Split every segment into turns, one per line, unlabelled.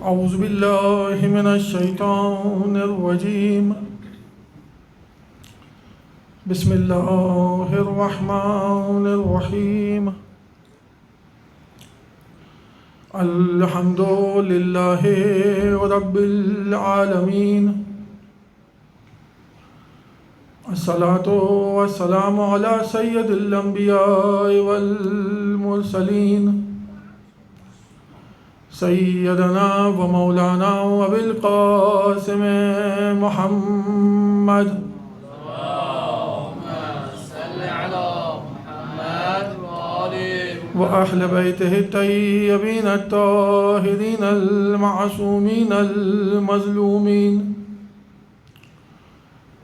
اعوذ باللہ من الشیطان الرجیم بسم اللہ الرحمن الرحیم الحمد للہ رب العالمین الصلاۃ والسلام علی سید الانبیاء والمرسلین سیدنا و مولانا ابی القاسم محمد وأهل بيته الطيبين الطاهرين المعصومين المظلومين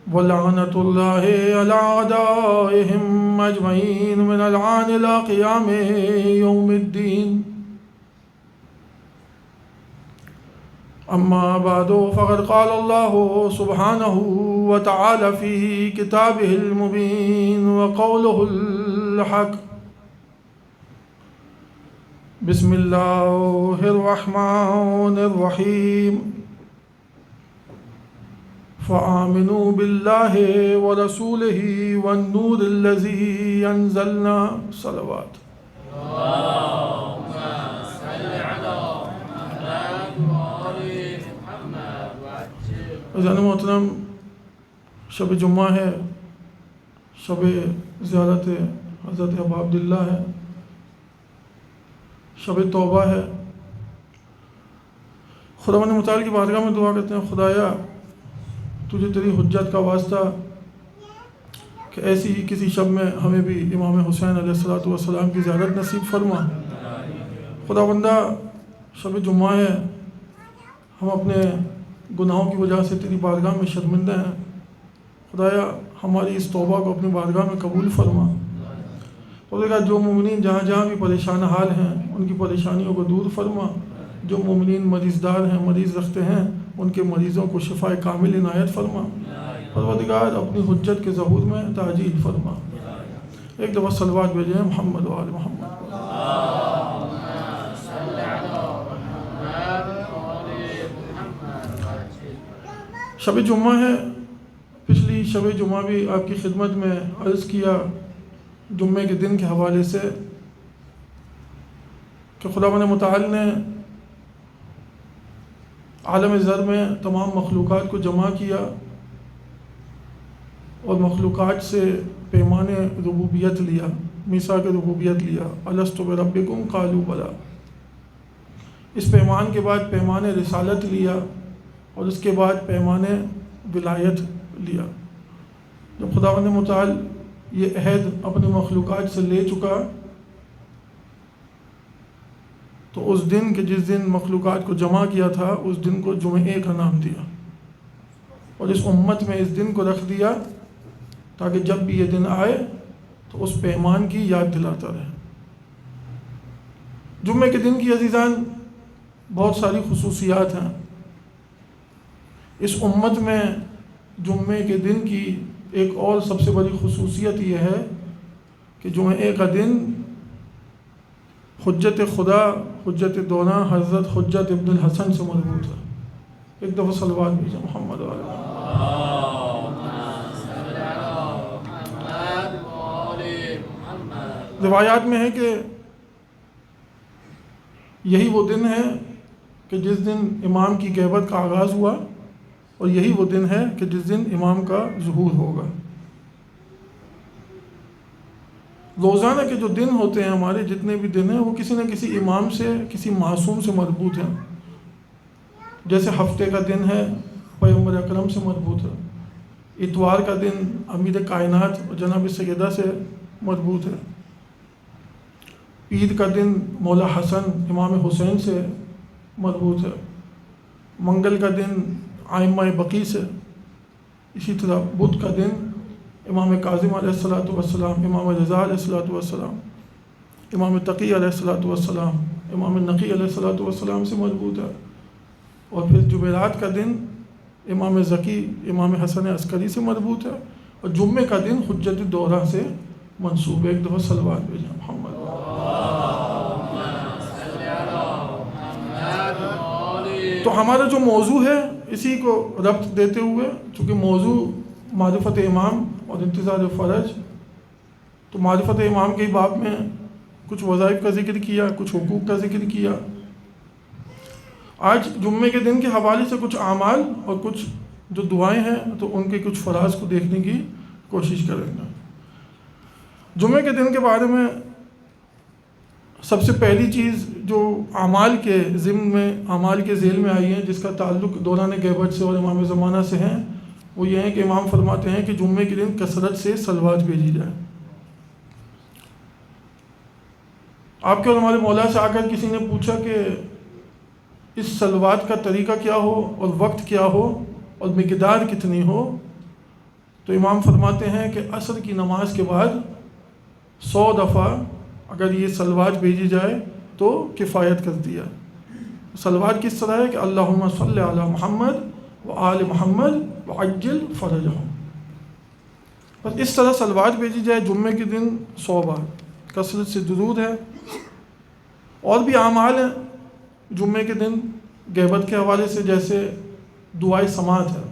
ولعنة الله على أعدائهم أجمعين من الآن إلى قيام يوم الدين. أما بعد فقد قال الله سبحانه وتعالى في كتابه المبين وقوله الحق بسم اللہ الرحمن الرحیم فآمنوا باللہ ورسولہ والنور الذی انزلنا صلوات. عزیزان محترم، شب جمعہ ہے، شب زیارت حضرت ابا عبداللہ ہے، شب توبہ ہے. خداوند متعال کی بارگاہ میں دعا کرتے ہیں، خدایا تجھے تیری حجت کا واسطہ کہ ایسی ہی کسی شب میں ہمیں بھی امام حسین علیہ السلام کی زیارت نصیب فرما. خداوندہ شب جمعہ ہے، ہم اپنے گناہوں کی وجہ سے تیری بارگاہ میں شرمندہ ہیں. خدایا ہماری اس توبہ کو اپنی بارگاہ میں قبول فرما. اور جو مومنین جہاں جہاں بھی پریشان حال ہیں ان کی پریشانیوں کو دور فرما. جو مومنین مریض دار ہیں، مریض رکھتے ہیں، ان کے مریضوں کو شفاء کامل عنایت فرما. پروردگار اپنی حجت کے ظہور میں تعجیل فرما. ایک دفعہ صلوات بھیجیں محمد و آل محمد. شب جمعہ ہے. پچھلی شب جمعہ بھی آپ کی خدمت میں عرض کیا جمعے کے دن کے حوالے سے کہ خداوند متعال نے عالم ذر میں تمام مخلوقات کو جمع کیا اور مخلوقات سے پیمان ربوبیت لیا، میثاق ربوبیت لیا. الست بربکم قالوا بلی. اس پیمان کے بعد پیمان رسالت لیا اور اس کے بعد پیمان ولایت لیا. جب خداوند متعال یہ عہد اپنی مخلوقات سے لے چکا تو اس دن کے جس دن مخلوقات کو جمع کیا تھا اس دن کو جمعے کا نام دیا اور اس امت میں اس دن کو رکھ دیا تاکہ جب بھی یہ دن آئے تو اس پیمان کی یاد دلاتا رہے. جمعے کے دن کی عزیزان بہت ساری خصوصیات ہیں. اس امت میں جمعے کے دن کی ایک اور سب سے بڑی خصوصیت یہ ہے کہ جمعے کا دن حجت خدا، حجت دونا حضرت حجت ابن الحسن سے مربوط ہے. ایک دفعہ صلوات بھیجیں محمد و آل محمد. روایات میں ہے کہ یہی وہ دن ہے کہ جس دن امام کی غیبت کا آغاز ہوا اور یہی وہ دن ہے کہ جس دن امام کا ظہور ہوگا. روزانہ کے جو دن ہوتے ہیں ہمارے جتنے بھی دن ہیں وہ کسی نہ کسی امام سے، کسی معصوم سے مربوط ہیں. جیسے ہفتے کا دن ہے پیغمبر اکرم سے مربوط ہے، اتوار کا دن امیر کائنات اور جناب سیدہ سے مربوط ہے، عید کا دن مولا حسن امام حسین سے مربوط ہے، منگل کا دن ائمہ بقی سے، اسی طرح بدھ کا دن امام کاظم علیہ السلام، امام رضا علیہ السلام، امام تقی علیہ السلام، امام نقی علیہ السلام سے مربوط ہے. اور پھر جمعرات کا دن امام زکی، امام حسن عسکری سے مربوط ہے. اور جمعے کا دن حجت دورہ سے منسوب ہے. ایک دفعہ صلوات بھیجیں محمد. تو ہمارا جو موضوع ہے اسی کو ربط دیتے ہوئے، چونکہ موضوع معرفت امام اور انتظار فرج، تو معرفت امام کے باب میں کچھ وظائف کا ذکر کیا، کچھ حقوق کا ذکر کیا۔ آج جمعے کے دن کے حوالے سے کچھ اعمال اور کچھ جو دعائیں ہیں تو ان کے کچھ فراز کو دیکھنے کی کوشش کریں گے۔ جمعے کے دن کے بارے میں سب سے پہلی چیز جو اعمال کے ضمن میں، اعمال کے ذیل میں آئی ہے، جس کا تعلق دوران غیبت سے اور امام زمانہ سے ہے، وہ یہ ہے کہ امام فرماتے ہیں کہ جمعے کے دن کثرت سے صلوات بھیجی جائے۔ آپ کے اور ہمارے مولا سے آ کر کسی نے پوچھا کہ اس صلوات کا طریقہ کیا ہو اور وقت کیا ہو اور مقدار کتنی ہو، تو امام فرماتے ہیں کہ عصر کی نماز کے بعد 100 دفعہ اگر یہ صلوات بھیجی جائے تو کفایت کرتی ہے۔ صلوات کس طرح ہے کہ اللہم صلی علی محمد و آل محمد وعجل فرجہم، بس اس طرح صلوات بھیجی جائے جمعے کے دن 100 بار، کثرت سے درود ہے۔ اور بھی اعمال ہیں جمعے کے دن غیبت کے حوالے سے، جیسے دعائے سماعت ہے۔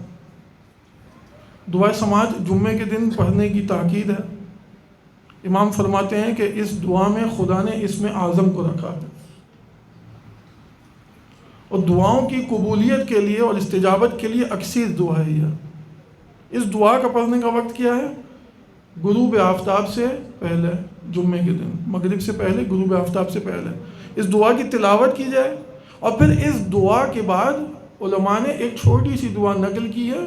دعائے سماعت جمعے کے دن پڑھنے کی تاکید ہے۔ امام فرماتے ہیں کہ اس دعا میں خدا نے اسم اعظم کو رکھا ہے، اور دعاؤں کی قبولیت کے لیے اور استجابت کے لیے اکثر دعا ہے یہ۔ اس دعا کا پڑھنے کا وقت کیا ہے؟ غروب آفتاب سے پہلے، جمعے کے دن مغرب سے پہلے، غروب آفتاب سے پہلے اس دعا کی تلاوت کی جائے، اور پھر اس دعا کے بعد علماء نے ایک چھوٹی سی دعا نقل کی ہے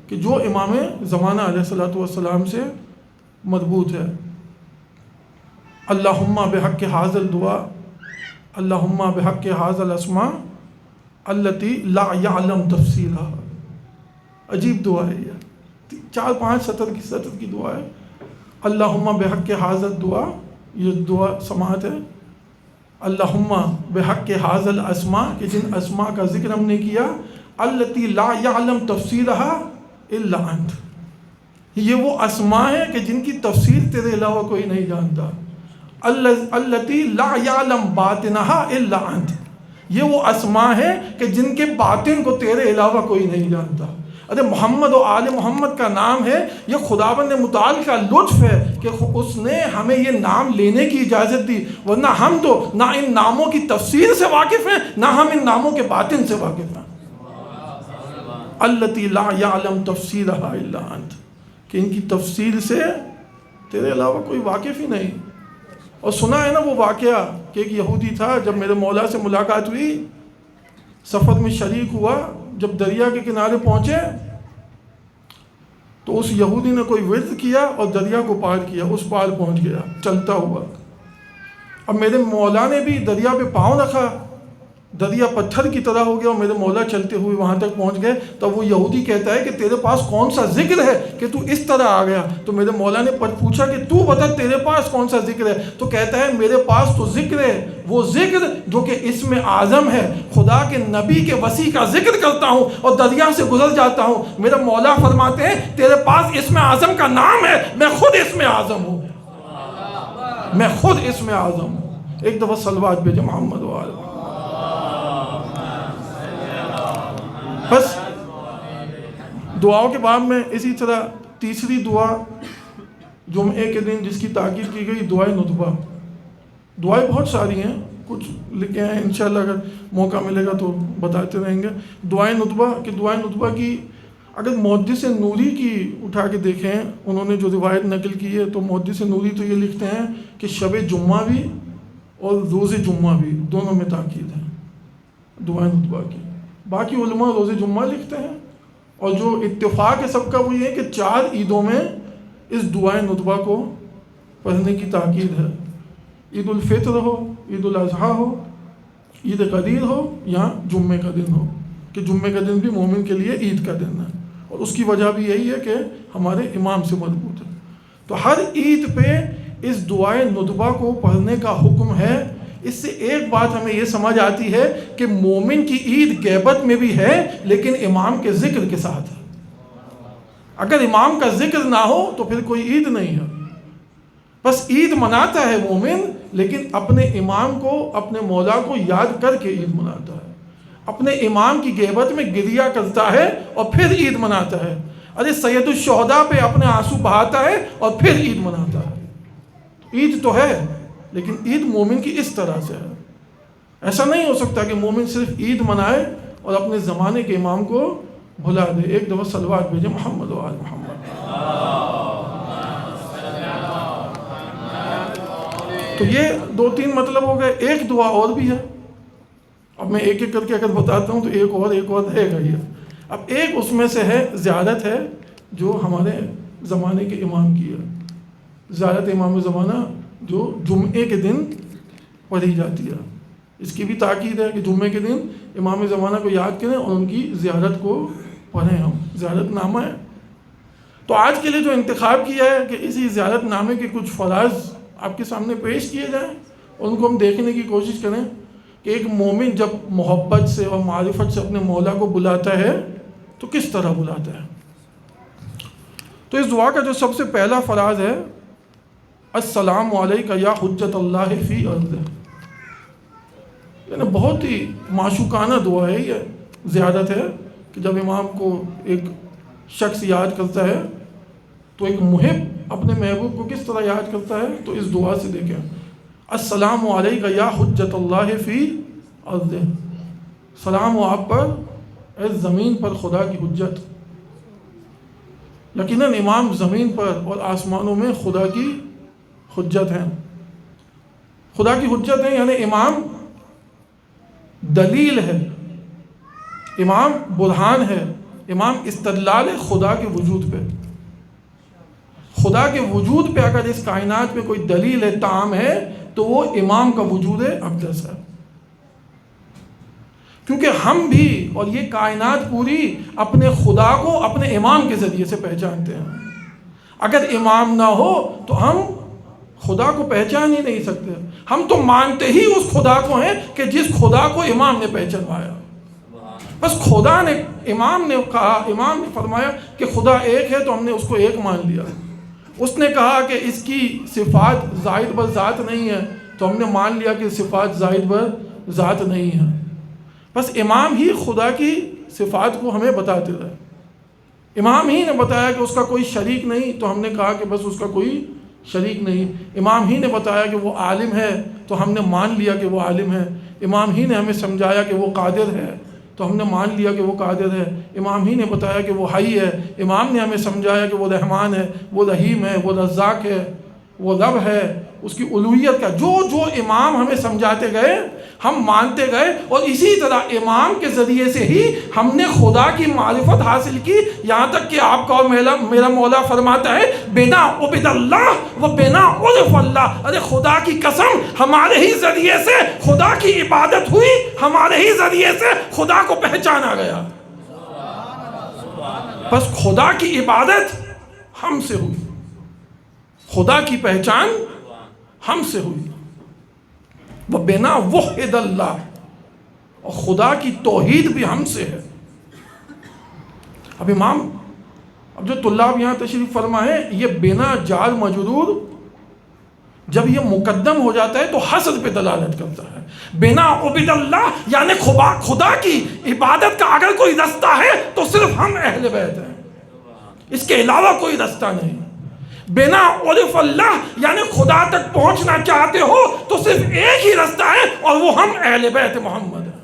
کہ جو امام زمانہ علیہ السلام سے مربوط ہے۔ اللہم بحق ھذا الدعاء، اللہم بحق ھذا الاسماء التی لا یعلم تفصیلها۔ عجیب دعا ہے یہ، 4-5 سطر کی دعا ہے۔ اللہم بحق ھذا الدعاء، یہ دعا سماعت ہے۔ اللہم بحق ھذا الاسماء، کہ جن اسماء کا ذکر ہم نے کیا، التی لا یعلم تفصیلها الا انت، یہ وہ اسماء ہیں کہ جن کی تفسیر تیرے علاوہ کوئی نہیں جانتا۔ التی لا یعلم باطنها الا انت، یہ وہ اسماء ہیں کہ جن کے باطن کو تیرے علاوہ کوئی نہیں جانتا۔ ارے محمد و آل محمد کا نام ہے، یہ خداوند متعال کا لطف ہے کہ اس نے ہمیں یہ نام لینے کی اجازت دی، ورنہ ہم تو نہ ان ناموں کی تفسیر سے واقف ہیں، نہ ہم ان ناموں کے باطن سے واقف ہیں۔ التی لا یعلم تفصیلها الا انت، کہ ان کی تفصیل سے تیرے علاوہ کوئی واقف ہی نہیں۔ اور سنا ہے نا وہ واقعہ کہ ایک یہودی تھا، جب میرے مولا سے ملاقات ہوئی، سفر میں شریک ہوا، جب دریا کے کنارے پہنچے تو اس یہودی نے کوئی ورد کیا اور دریا کو پار کیا، اس پار پہنچ گیا چلتا ہوا۔ اب میرے مولا نے بھی دریا پہ پاؤں رکھا، دریا پتھر کی طرح ہو گیا، اور میرے مولا چلتے ہوئے وہاں تک پہنچ گئے۔ تب وہ یہودی کہتا ہے کہ تیرے پاس کون سا ذکر ہے کہ تو اس طرح آ گیا؟ تو میرے مولا نے پوچھا کہ تو بتا تیرے پاس کون سا ذکر ہے؟ تو کہتا ہے میرے پاس تو ذکر ہے، وہ ذکر جو کہ اسم اعظم ہے، خدا کے نبی کے وسیع کا ذکر کرتا ہوں اور دریا سے گزر جاتا ہوں۔ میرا مولا فرماتے ہیں تیرے پاس اسم اعظم کا نام ہے، میں خود اسم اعظم ہوں، میں خود اسم اعظم ہوں۔ ایک دفعہ صلوات بھیجے محمد و آل محمد۔ بس دعاؤں کے باب میں اسی طرح تیسری دعا جمعے کے دن جس کی تاکید کی گئی، دعائے ندبہ۔ دعائیں بہت ساری ہیں، کچھ لکھے ہیں، انشاءاللہ اگر موقع ملے گا تو بتاتے رہیں گے۔ دعائے ندبہ کہ دعائے ندبہ کی اگر محدث نوری کی اٹھا کے دیکھیں، انہوں نے جو روایت نقل کی ہے، تو محدث نوری تو یہ لکھتے ہیں کہ شب جمعہ بھی اور روز جمعہ بھی دونوں میں تاکید ہے دعائے ندبہ کی۔ باقی علماء روز جمعہ لکھتے ہیں، اور جو اتفاق ہے سب کا وہ یہ ہے کہ 4 عیدوں میں اس دعائے ندبہ کو پڑھنے کی تاکید ہے۔ عید الفطر ہو، عید الاضحیٰ ہو، عید قدیر ہو یا جمعے کا دن ہو، کہ جمعے کا دن بھی مومن کے لیے عید کا دن ہے، اور اس کی وجہ بھی یہی ہے کہ ہمارے امام سے مربوط ہے۔ تو ہر عید پہ اس دعائے ندبہ کو پڑھنے کا حکم ہے۔ اس سے ایک بات ہمیں یہ سمجھ آتی ہے کہ مومن کی عید غیبت میں بھی ہے، لیکن امام کے ذکر کے ساتھ ہے۔ اگر امام کا ذکر نہ ہو تو پھر کوئی عید نہیں ہے۔ بس عید مناتا ہے مومن، لیکن اپنے امام کو، اپنے مولا کو یاد کر کے عید مناتا ہے۔ اپنے امام کی غیبت میں گریہ کرتا ہے اور پھر عید مناتا ہے. ارے سید الشہداء پہ اپنے آنسو بہاتا ہے اور پھر عید مناتا ہے. عید تو ہے لیکن عید مومن کی اس طرح سے ہے. ایسا نہیں ہو سکتا کہ مومن صرف عید منائے اور اپنے زمانے کے امام کو بھلا دے. ایک دفعہ صلوات بھیجیں محمد و آل محمد. تو یہ 2-3 مطلب ہو گئے. ایک دعا اور بھی ہے, اب میں ایک ایک کر کے اگر بتاتا ہوں تو ایک اور رہے گا. یہ اب ایک اس میں سے ہے زیارت ہے جو ہمارے زمانے کے امام کی ہے. زیارت امام زمانہ جو جمعے کے دن پڑھی جاتی ہے. اس کی بھی تاکید ہے کہ جمعے کے دن امام زمانہ کو یاد کریں اور ان کی زیارت کو پڑھیں. ہم زیارت نامہ ہے. تو آج کے لیے جو انتخاب کیا ہے کہ اسی زیارت نامے کے کچھ فرائض آپ کے سامنے پیش کیے جائیں اور ان کو ہم دیکھنے کی کوشش کریں کہ ایک مومن جب محبت سے اور معرفت سے اپنے مولا کو بلاتا ہے تو کس طرح بلاتا ہے. تو اس دعا کا جو سب سے پہلا فرض ہے السلام علیکہ یا حجت اللہ فی ارضہ. یعنی بہت ہی معشوقانہ دعا ہے. یہ زیادت ہے کہ جب امام کو ایک شخص یاد کرتا ہے تو ایک محب اپنے محبوب کو کس طرح یاد کرتا ہے. تو اس دعا سے دیکھیں السلام علیکہ یا حجت اللہ فی ارضہ. سلام ہو آپ پر اے زمین پر خدا کی حجت. یقیناً امام زمین پر اور آسمانوں میں خدا کی حجت ہیں. خدا کی حجت ہیں یعنی امام دلیل ہے, امام برہان ہے, امام استدلال ہے خدا کے وجود پہ. خدا کے وجود پہ اگر اس کائنات میں کوئی دلیل ہے, تعام ہے, تو وہ امام کا وجود اقدس ہے. کیونکہ ہم بھی اور یہ کائنات پوری اپنے خدا کو اپنے امام کے ذریعے سے پہچانتے ہیں. اگر امام نہ ہو تو ہم خدا کو پہچان ہی نہیں سکتے. ہم تو مانتے ہی اس خدا کو ہیں کہ جس خدا کو امام نے پہچانوایا. بس خدا نے, امام نے کہا, امام نے فرمایا کہ خدا ایک ہے تو ہم نے اس کو ایک مان لیا. اس نے کہا کہ اس کی صفات زائد بر ذات نہیں ہے تو ہم نے مان لیا کہ صفات زائد بر ذات نہیں ہے. بس امام ہی خدا کی صفات کو ہمیں بتاتے رہے. امام ہی نے بتایا کہ اس کا کوئی شریک نہیں تو ہم نے کہا کہ بس اس کا کوئی شریک نہیں. امام ہی نے بتایا کہ وہ عالم ہے تو ہم نے مان لیا کہ وہ عالم ہے. امام ہی نے ہمیں سمجھایا کہ وہ قادر ہے تو ہم نے مان لیا کہ وہ قادر ہے. امام ہی نے بتایا کہ وہ حی ہے. امام نے ہمیں سمجھایا کہ وہ رحمان ہے, وہ رحیم ہے, وہ رزاق ہے, وہ رب ہے. اس کی الوہیت کا جو امام ہمیں سمجھاتے گئے ہم مانتے گئے, اور اسی طرح امام کے ذریعے سے ہی ہم نے خدا کی معرفت حاصل کی. یہاں تک کہ آپ کا اور میرا مولا فرماتا ہے بنا عبد اللہ و بنا عرف اللہ. ارے خدا کی قسم, ہمارے ہی ذریعے سے خدا کی عبادت ہوئی, ہمارے ہی ذریعے سے خدا کو پہچانا گیا. بس خدا کی عبادت ہم سے ہوئی, خدا کی پہچان ہم سے ہوئی. وہ بنا وحد اللہ, اور خدا کی توحید بھی ہم سے ہے. اب جو طلاب یہاں تشریف فرما ہے, یہ بنا جار مجرور جب یہ مقدم ہو جاتا ہے تو حسد پہ دلالت کرتا ہے. بنا عبد اللہ یعنی خدا کی عبادت کا اگر کوئی رستہ ہے تو صرف ہم اہل بیت ہیں, اس کے علاوہ کوئی رستہ نہیں. بنا عرف اللہ یعنی خدا تک پہنچنا چاہتے ہو تو صرف ایک ہی رستہ ہے اور وہ ہم اہل بیت محمد ہیں.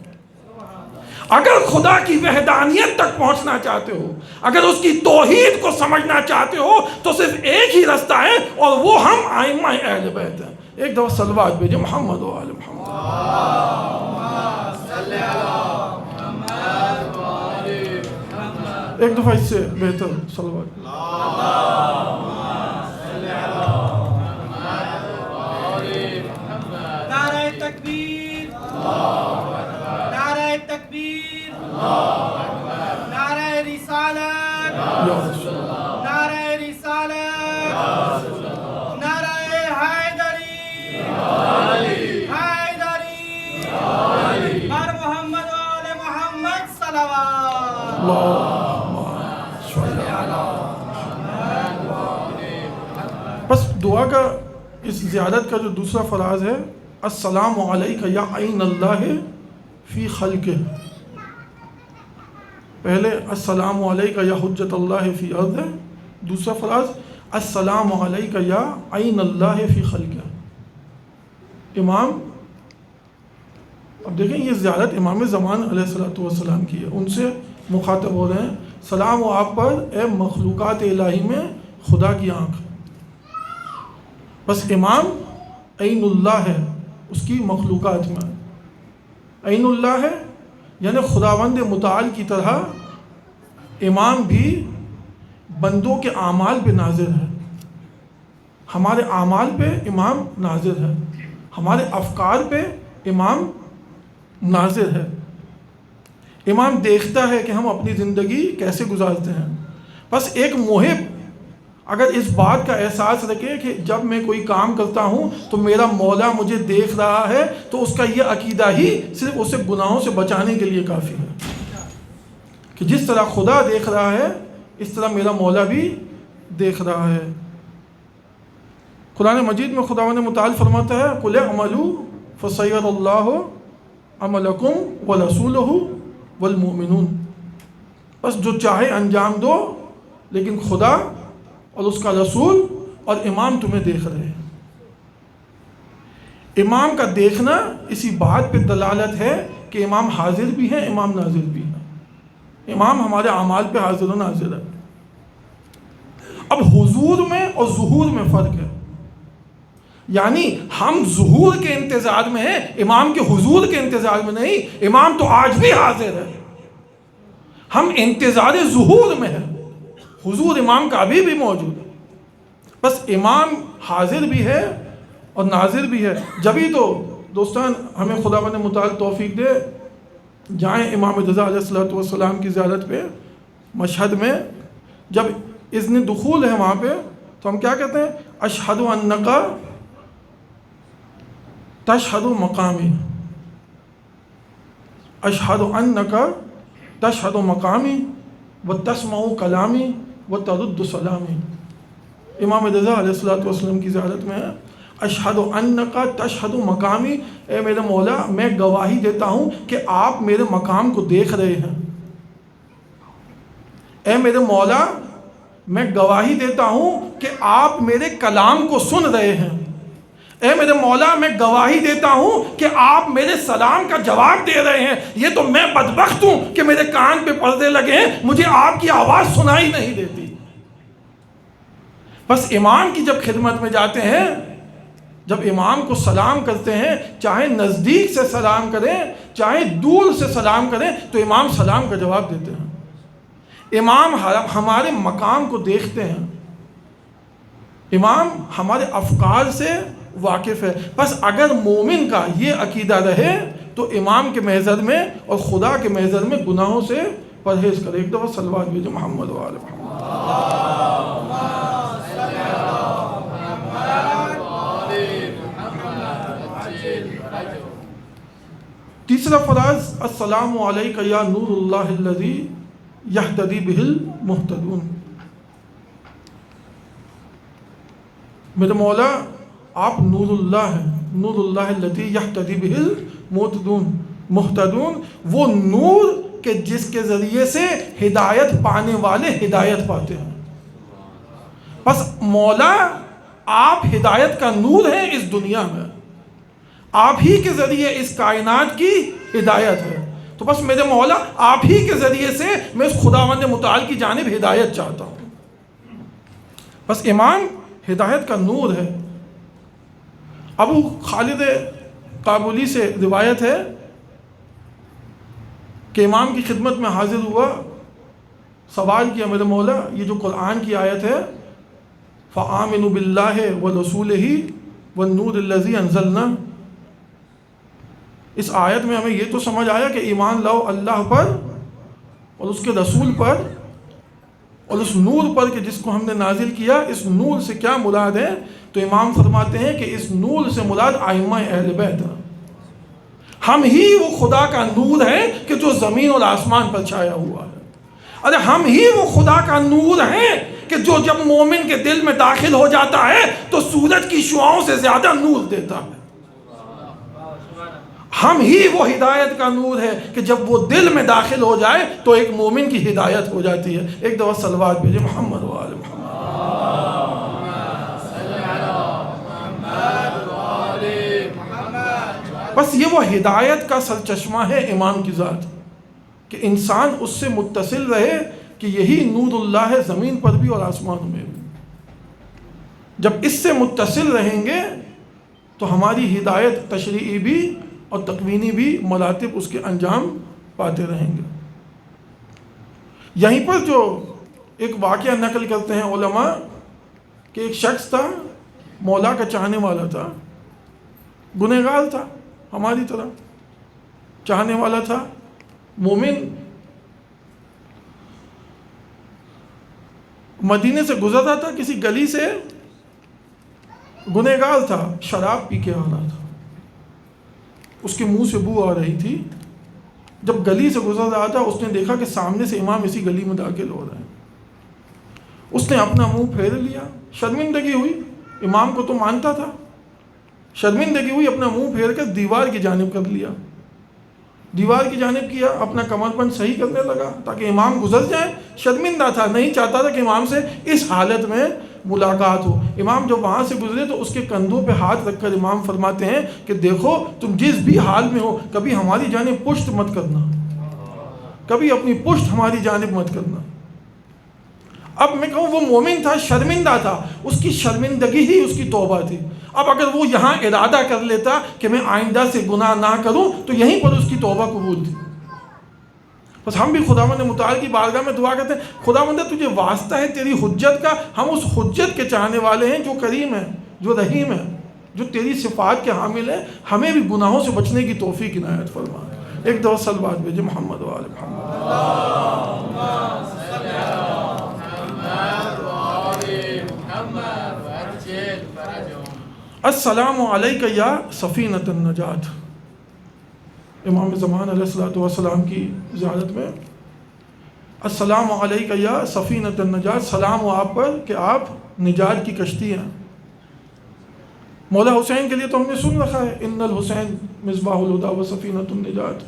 اگر خدا کی وحدانیت تک پہنچنا چاہتے ہو, اگر اس کی توحید کو سمجھنا چاہتے ہو تو صرف ایک ہی رستہ ہے اور وہ ہم ائمہ اہل بیت ہیں. ایک دفعہ صلوات بھیجیں محمد و آل محمد. ایک دفعہ اس سے بہتر صلوات.
نعرہ تکبیر, نعرہ تکبیر, نعرہ رسالت, نعرہ رسالت, نعرہ حیدری, حیدری, بر محمد و آل محمد صلوات.
بس دعا کا اس زیادت کا جو دوسرا فراز ہے السلام علیکہ یا عین اللہ فی خلقہ. پہلے السلام علیکہ یا حجت اللہ فی ارض، دوسرا فراز السلام علیکہ یا عین اللہ فی خلقہ۔ امام، اب دیکھیں یہ زیارت امام زمان علیہ السلام کی ہے، ان سے مخاطب ہو رہے ہیں، سلام و آپ پر اے مخلوقات الہی میں خدا کی آنکھ۔ بس امام عین اللہ ہے اس کی مخلوقات میں، عین اللہ ہے یعنی خداوند متعال کی طرح امام بھی بندوں کے اعمال پہ ناظر ہے، ہمارے اعمال پہ امام ناظر ہے، ہمارے افکار پہ امام ناظر ہے۔ امام دیکھتا ہے کہ ہم اپنی زندگی کیسے گزارتے ہیں۔ بس ایک محب اگر اس بات کا احساس رکھے کہ جب میں کوئی کام کرتا ہوں تو میرا مولا مجھے دیکھ رہا ہے، تو اس کا یہ عقیدہ ہی صرف اسے گناہوں سے بچانے کے لیے کافی ہے کہ جس طرح خدا دیکھ رہا ہے اس طرح میرا مولا بھی دیکھ رہا ہے۔ قرآن مجید میں خداوند متعال فرماتا ہے قُلْ اعْمَلُوا فَسَيَرَى اللَّهُ عَمَلَكُمْ وَرَسُولُهُ وَالْمُؤْمِنُونَ، بس جو چاہے انجام دو، لیکن خدا اور اس کا رسول اور امام تمہیں دیکھ رہے ہیں۔ امام کا دیکھنا اسی بات پہ دلالت ہے کہ امام حاضر بھی ہے، امام ناظر بھی ہے، امام ہمارے اعمال پہ حاضر و ناظر ہے۔ اب حضور میں اور ظہور میں فرق ہے، یعنی ہم ظہور کے انتظار میں ہیں، امام کے حضور کے انتظار میں نہیں۔ امام تو آج بھی حاضر ہے، ہم انتظار ظہور میں ہیں، حضور امام کا ابھی بھی موجود ہے۔ بس امام حاضر بھی ہے اور ناظر بھی ہے۔ جبھی تو دوستان ہمیں خداوند متعال توفیق دے، جائیں امام رضا علیہ السلام کی زیارت پہ مشہد میں، جب اذن دخول ہے وہاں پہ تو ہم کیا کہتے ہیں؟ اشہد انک تشہد مقامی، اشہد انک تشہد مقامی وتسمع کلامی وترد سلامی۔ امام رضا علیہ السلام کی زیارت میں اشہد انک تشہد مقامی، اے میرے مولا میں گواہی دیتا ہوں کہ آپ میرے مقام کو دیکھ رہے ہیں۔ اے میرے مولا میں گواہی دیتا ہوں کہ آپ میرے کلام کو سن رہے ہیں۔ اے میرے مولا میں گواہی دیتا ہوں کہ آپ میرے سلام کا جواب دے رہے ہیں۔ یہ تو میں بدبخت ہوں کہ میرے کان پہ پردے لگے ہیں، مجھے آپ کی آواز سنائی نہیں دیتی۔ بس امام کی جب خدمت میں جاتے ہیں، جب امام کو سلام کرتے ہیں، چاہے نزدیک سے سلام کریں چاہے دور سے سلام کریں، تو امام سلام کا جواب دیتے ہیں۔ امام ہمارے مقام کو دیکھتے ہیں، امام ہمارے افکار سے واقف ہے۔ بس اگر مومن کا یہ عقیدہ رہے تو امام کے محضر میں اور خدا کے محضر میں گناہوں سے پرہیز کرے۔ ایک دفعہ صلوات بھیجو محمد و آل محمد۔ تیسرا فراز السلام علیکہ یا نور اللہ الذی یہتدی بہ المہتدون۔ میرے مولا آپ نور اللہ ہیں، نور اللہ الذی یہتدی بہ المہتدون۔ مہتدون وہ نور کہ جس کے ذریعے سے ہدایت پانے والے ہدایت پاتے ہیں۔ بس مولا آپ ہدایت کا نور ہیں اس دنیا میں، آپ ہی کے ذریعے اس کائنات کی ہدایت ہے۔ تو بس میرے مولا آپ ہی کے ذریعے سے میں اس خداوند متعال کی جانب ہدایت چاہتا ہوں۔ بس امام ہدایت کا نور ہے۔ ابو خالد کابلی سے روایت ہے کہ امام کی خدمت میں حاضر ہوا، سوال کیا میرے مولا یہ جو قرآن کی آیت ہے فآمنوا باللہ ورسولہ والنور الذی انزلنا، اس آیت میں ہمیں یہ تو سمجھ آیا کہ ایمان لاؤ اللہ پر اور اس کے رسول پر اور اس نور پر کہ جس کو ہم نے نازل کیا۔ اس نور سے کیا مراد ہے؟ تو امام فرماتے ہیں کہ اس نور سے مراد ائمہ اہل بیت ہیں۔ ہم ہی وہ خدا کا نور ہے کہ جو زمین اور آسمان پر چھایا ہوا ہے۔ ارے ہم ہی وہ خدا کا نور ہیں کہ جو جب مومن کے دل میں داخل ہو جاتا ہے تو سورج کی شعاؤں سے زیادہ نور دیتا ہے۔ ہم ہی وہ ہدایت کا نور ہے کہ جب وہ دل میں داخل ہو جائے تو ایک مومن کی ہدایت ہو جاتی ہے. ایک دفعہ صلوات بھیجے محمد و آل محمد. بس یہ وہ ہدایت کا سرچشمہ ہے امام کی ذات کہ انسان اس سے متصل رہے کہ یہی نور اللہ ہے زمین پر بھی اور آسمانوں میں بھی. جب اس سے متصل رہیں گے تو ہماری ہدایت تشریعی بھی اور تکوینی بھی مراتب اس کے انجام پاتے رہیں گے. یہیں پر جو ایک واقعہ نقل کرتے ہیں علماء کہ ایک شخص تھا مولا کا چاہنے والا تھا, گنہگار تھا ہماری طرح, چاہنے والا تھا, مومن, مدینے سے گزر رہا تھا, کسی گلی سے گنہگار تھا, شراب پی کے آ رہا تھا, اس کے منہ سے بو آ رہی تھی. جب گلی سے گزر رہا تھا اس نے دیکھا کہ سامنے سے امام اسی گلی میں داخل ہو رہے ہیں. اس نے اپنا منہ پھیر لیا, شرمندگی ہوئی, امام کو تو مانتا تھا, شرمندگی ہوئی, اپنا منہ پھیر کر دیوار کی جانب کر لیا, دیوار کی جانب کیا, اپنا کمر بند صحیح کرنے لگا تاکہ امام گزر جائیں. شرمندہ تھا, نہیں چاہتا تھا کہ امام سے اس حالت میں ملاقات ہو. امام جب وہاں سے گزرے تو اس کے کندھوں پہ ہاتھ رکھ کر امام فرماتے ہیں کہ دیکھو تم جس بھی حال میں ہو کبھی ہماری جانب پشت مت کرنا, کبھی اپنی پشت ہماری جانب مت کرنا. اب میں کہوں وہ مومن تھا, شرمندہ تھا, اس کی شرمندگی ہی اس کی توبہ تھی. اب اگر وہ یہاں ارادہ کر لیتا کہ میں آئندہ سے گناہ نہ کروں تو یہیں پر اس کی توبہ قبول تھی. بس ہم بھی خداوند متعال کی بارگاہ میں دعا کرتے ہیں, خداوند تجھے واسطہ ہے تیری حجت کا, ہم اس حجت کے چاہنے والے ہیں جو کریم ہے, جو رحیم ہے, جو تیری صفات کے حامل ہے. ہمیں بھی گناہوں سے بچنے کی توفیق عنایت فرما. ایک دفعہ صلوات بھیجے محمد و آل محمد. السلام علیکہ یا سفینۃ النجات. امام زمان علیہ الصلوۃ والسلام کی زیارت میں السلام علیکہ یا سفینۃ النجات, سلام ہو آپ پر کہ آپ نجات کی کشتی ہیں. مولا حسین کے لیے تو ہم نے سن رکھا ہے ان الحسین مصباح الہدی و سفینۃ النجات.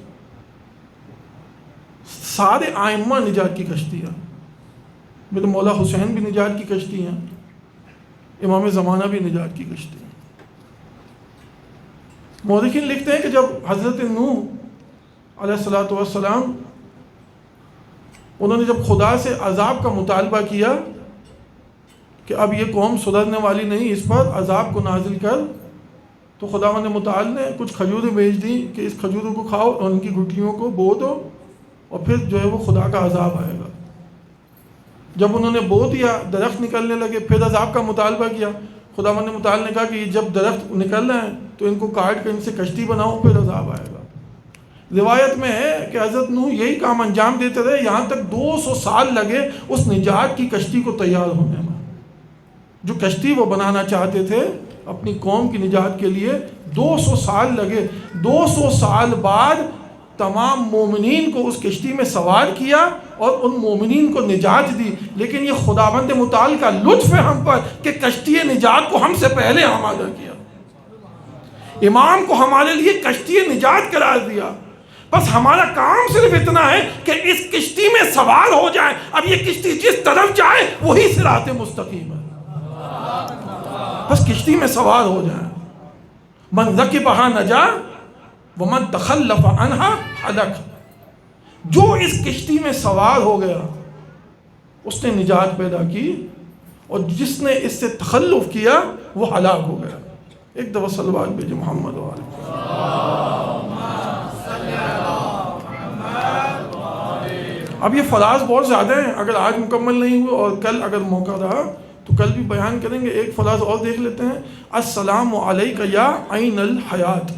سارے آئمہ نجات کی کشتی ہیں. میرے مولا حسین بھی نجات کی کشتی ہیں, امام زمانہ بھی نجات کی کشتی ہیں. مورخین لکھتے ہیں کہ جب حضرت نوح علیہ الصلوۃ والسلام انہوں نے جب خدا سے عذاب کا مطالبہ کیا کہ اب یہ قوم سدھرنے والی نہیں, اس پر عذاب کو نازل کر, تو خداوند متعال نے کچھ کھجوریں بھیج دیں کہ اس کھجوروں کو کھاؤ اور ان کی گٹلیوں کو بو دو اور پھر جو ہے وہ خدا کا عذاب آئے گا. جب انہوں نے بو دیا, درخت نکلنے لگے, پھر عذاب کا مطالبہ کیا. خداوند متعال نے کہا کہ یہ جب درخت نکل رہے ہیں تو ان کو کاٹ کر ان سے کشتی بناؤ, پھر عذاب آئے گا. روایت میں ہے کہ حضرت نوح یہی کام انجام دیتے رہے, یہاں تک 200 سال لگے اس نجات کی کشتی کو تیار ہونے میں. جو کشتی وہ بنانا چاہتے تھے اپنی قوم کی نجات کے لیے, 200 سال لگے. 200 سال بعد تمام مومنین کو اس کشتی میں سوار کیا اور ان مومنین کو نجات دی. لیکن یہ خداوند متعال کا لطف ہے ہم پر کہ کشتی نجات کو ہم سے پہلے آمادہ کیا, امام کو ہمارے لیے کشتی نجات قرار دیا. بس ہمارا کام صرف اتنا ہے کہ اس کشتی میں سوار ہو جائیں. اب یہ کشتی جس طرف جائے وہی صراط مستقیم ہے, بس کشتی میں سوار ہو جائیں. من رکبہا نجا ومن تخلف عنہا ہلک. جو اس کشتی میں سوار ہو گیا اس نے نجات پیدا کی, اور جس نے اس سے تخلف کیا وہ ہلاک ہو گیا. ایک دفعہ صلوات بھیجے محمد و آل محمد. اب یہ فراز بہت زیادہ ہیں, اگر آج مکمل نہیں ہوئے اور کل اگر موقع رہا تو کل بھی بیان کریں گے. ایک فراز اور دیکھ لیتے ہیں. السلام علیکہ یا عین الحیات,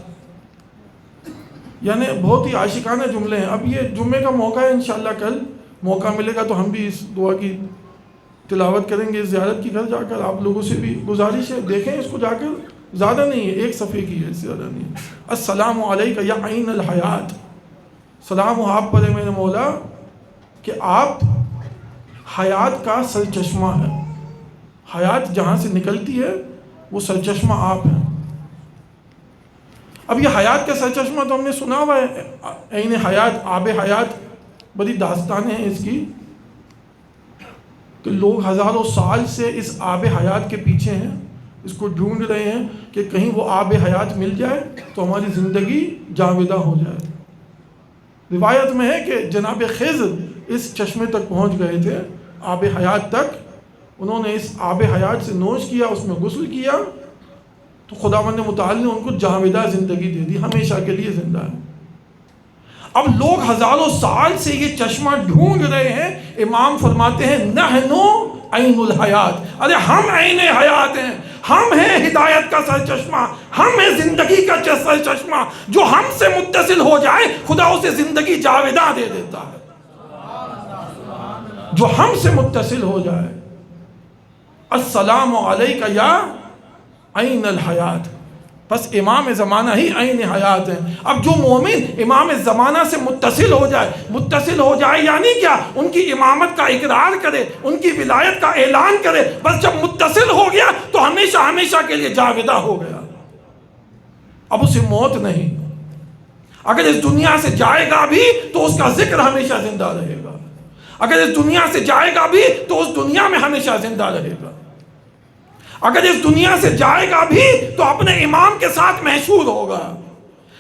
یعنی بہت ہی عاشقانہ جملے ہیں. اب یہ جمعے کا موقع ہے, انشاءاللہ کل موقع ملے گا تو ہم بھی اس دعا کی تلاوت کریں گے زیارت کی گھر جا کر. آپ لوگوں سے بھی گزارش ہے, دیکھیں اس کو جا کر, زیادہ نہیں ہے, ایک صفحے کی ہے, زیادہ نہیں ہے. السلام علیکہ یا عین الحیات, سلام ہو آپ پر میرے مولا کہ آپ حیات کا سرچشمہ ہے. حیات جہاں سے نکلتی ہے وہ سرچشمہ آپ ہیں. اب یہ حیات کا سرچشمہ تو ہم نے سنا ہوا ہے، عین حیات، آب حیات، بڑی داستانیں ہیں اس کی کہ لوگ ہزاروں سال سے اس آب حیات کے پیچھے ہیں، اس کو ڈھونڈ رہے ہیں کہ کہیں وہ آب حیات مل جائے تو ہماری زندگی جاودہ ہو جائے۔ روایت میں ہے کہ جناب خضر اس چشمے تک پہنچ گئے تھے، آب حیات تک، انہوں نے اس آب حیات سے نوش کیا، اس میں غسل کیا تو خداوند متعال نے ان کو جاودہ زندگی دے دی، ہمیشہ کے لیے زندہ ہے۔ اب لوگ ہزاروں سال سے یہ چشمہ ڈھونڈ رہے ہیں، امام فرماتے ہیں نحنو عین الحیات، ارے ہم عین حیات ہیں، ہم ہیں ہدایت کا سر چشمہ، ہم ہیں زندگی کا سر چشمہ، جو ہم سے متصل ہو جائے خدا اسے زندگی جاودہ دے دیتا ہے، جو ہم سے متصل ہو جائے۔ السلام علیکہ یا عین الحیات، بس امام زمانہ ہی عین حیات ہیں۔ اب جو مومن امام زمانہ سے متصل ہو جائے یعنی کیا؟ ان کی امامت کا اقرار کرے، ان کی ولایت کا اعلان کرے، بس جب متصل ہو گیا تو ہمیشہ ہمیشہ کے لیے جاودہ ہو گیا، اب اسے موت نہیں۔ اگر اس دنیا سے جائے گا بھی تو اس کا ذکر ہمیشہ زندہ رہے گا، اگر اس دنیا سے جائے گا بھی تو اس دنیا میں ہمیشہ زندہ رہے گا، اگر اس دنیا سے جائے گا بھی تو اپنے امام کے ساتھ محشور ہوگا،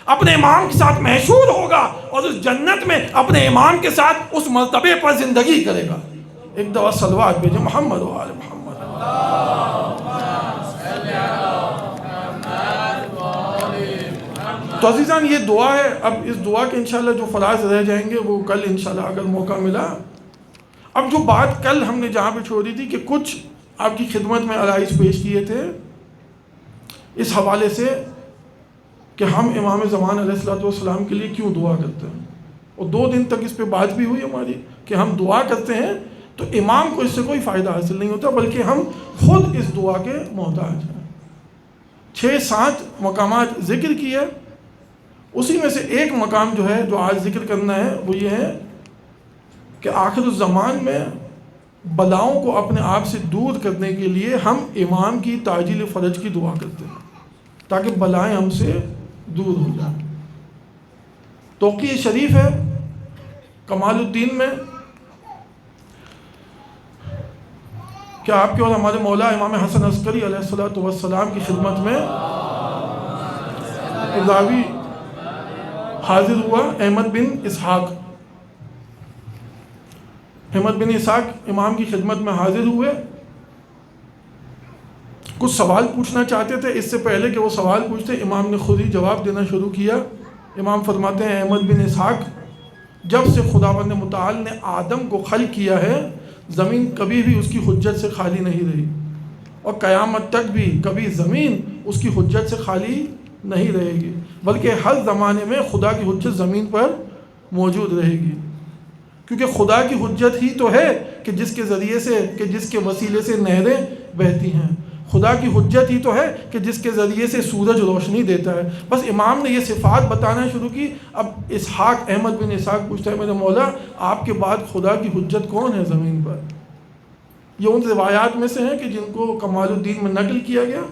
اپنے امام کے ساتھ محشور ہوگا، اور اس جنت میں اپنے امام کے ساتھ اس مرتبے پر زندگی کرے گا۔ ایک دفعہ صلوات بھیجیں محمد و آل محمد۔ تو عزیزان یہ دعا ہے، اب اس دعا کے انشاءاللہ جو فراز رہ جائیں گے وہ کل انشاءاللہ اگر موقع ملا۔ اب جو بات کل ہم نے جہاں پہ چھوڑی تھی کہ کچھ آپ کی خدمت میں عرائض پیش کیے تھے اس حوالے سے کہ ہم امام زمان علیہ السلام کے لیے کیوں دعا کرتے ہیں، اور 2 دن تک اس پہ بات بھی ہوئی ہماری کہ ہم دعا کرتے ہیں تو امام کو اس سے کوئی فائدہ حاصل نہیں ہوتا، بلکہ ہم خود اس دعا کے محتاج ہیں۔ 6-7 مقامات ذکر کیے، اسی میں سے ایک مقام جو ہے جو آج ذکر کرنا ہے وہ یہ ہے کہ آخر الزمان میں بلاؤں کو اپنے آپ سے دور کرنے کے لیے ہم امام کی تعجیل فرج کی دعا کرتے ہیں تاکہ بلائیں ہم سے دور ہو جائیں۔ توقیہ شریف ہے کمال الدین میں کہ آپ کے اور ہمارے مولا امام حسن عسکری علیہ السلام کی خدمت میں راوی حاضر ہوا احمد بن اسحاق امام کی خدمت میں حاضر ہوئے، کچھ سوال پوچھنا چاہتے تھے، اس سے پہلے کہ وہ سوال پوچھتے امام نے خود ہی جواب دینا شروع کیا۔ امام فرماتے ہیں احمد بن اسحاق، جب سے خداوند متعال نے آدم کو خلق کیا ہے زمین کبھی بھی اس کی حجت سے خالی نہیں رہی، اور قیامت تک بھی کبھی زمین اس کی حجت سے خالی نہیں رہے گی، بلکہ ہر زمانے میں خدا کی حجت زمین پر موجود رہے گی، کیونکہ خدا کی حجت ہی تو ہے کہ جس کے ذریعے سے جس کے وسیلے سے نہریں بہتی ہیں، خدا کی حجت ہی تو ہے کہ جس کے ذریعے سے سورج روشنی دیتا ہے۔ بس امام نے یہ صفات بتانا شروع کی۔ اب اسحاق احمد بن اسحاق پوچھتا ہے میرے مولا آپ کے بعد خدا کی حجت کون ہے زمین پر؟ یہ ان روایات میں سے ہیں کہ جن کو کمال الدین میں نقل کیا گیا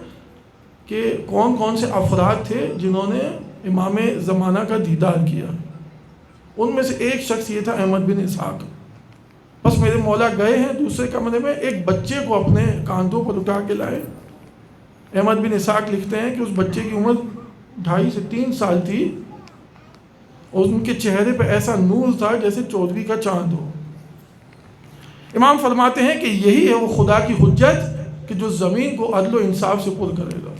کہ کون کون سے افراد تھے جنہوں نے امام زمانہ کا دیدار کیا، ان میں سے ایک شخص یہ تھا احمد بن اسحاق۔ بس میرے مولا گئے ہیں دوسرے کمرے میں، ایک بچے کو اپنے کاندھوں پر اٹھا کے لائے۔ احمد بن اسحاق لکھتے ہیں کہ اس بچے کی عمر 2.5 سے 3 سال تھی، اور ان کے چہرے پہ ایسا نور تھا جیسے 14ویں کا چاند ہو۔ امام فرماتے ہیں کہ یہی ہے وہ خدا کی حجت کہ جو زمین کو عدل و انصاف سے پر کرے گا۔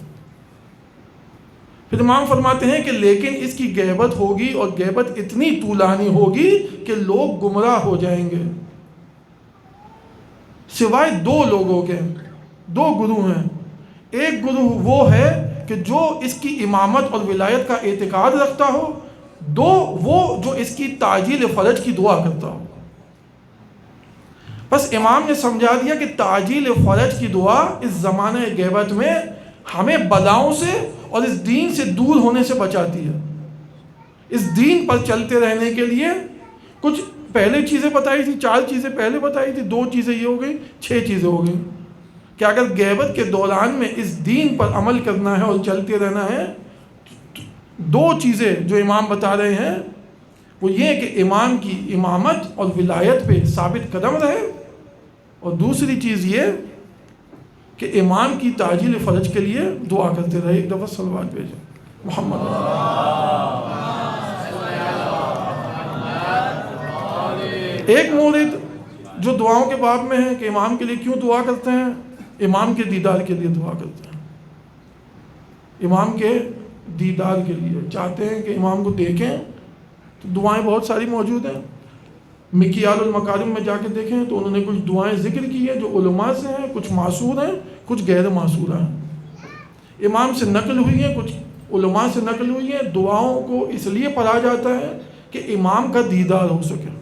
پھر امام فرماتے ہیں کہ لیکن اس کی غیبت ہوگی، اور غیبت اتنی طولانی ہوگی کہ لوگ گمراہ ہو جائیں گے، سوائے 2 لوگوں کے۔ 2 گروہ ہیں، ایک گروہ وہ ہے کہ جو اس کی امامت اور ولایت کا اعتقاد رکھتا ہو، 2 وہ جو اس کی تعجیل فرج کی دعا کرتا ہو۔ بس امام نے سمجھا دیا کہ تعجیل فرج کی دعا اس زمانہ غیبت میں ہمیں بلاؤں سے اور اس دین سے دور ہونے سے بچاتی ہے۔ اس دین پر چلتے رہنے کے لیے کچھ پہلے چیزیں بتائی تھی، 4 چیزیں پہلے بتائی تھی، 2 چیزیں یہ ہو گئی، 6 چیزیں ہو گئی کہ اگر غیبت کے دوران میں اس دین پر عمل کرنا ہے اور چلتے رہنا ہے دو چیزیں جو امام بتا رہے ہیں وہ یہ کہ امام کی امامت اور ولایت پہ ثابت قدم رہے، اور دوسری چیز یہ کہ امام کی تعجیل فرج کے لیے دعا کرتے رہے۔ ایک دفعہ صلوات بھیجیں محمد۔ ایک مورد جو دعاؤں کے باب میں ہے کہ امام کے لیے کیوں دعا کرتے ہیں، امام کے دیدار کے لیے دعا کرتے ہیں، امام کے دیدار کے لیے چاہتے ہیں کہ امام کو دیکھیں، تو دعائیں بہت ساری موجود ہیں۔ مکیال المکارم میں جا کے دیکھیں تو انہوں نے کچھ دعائیں ذکر کی ہیں جو علماء سے ہیں، کچھ معصور ہیں، کچھ غیر معصورہ ہیں، امام سے نقل ہوئی ہیں، کچھ علماء سے نقل ہوئی ہیں۔ دعاؤں کو اس لیے پڑھا جاتا ہے کہ امام کا دیدار ہو سکے۔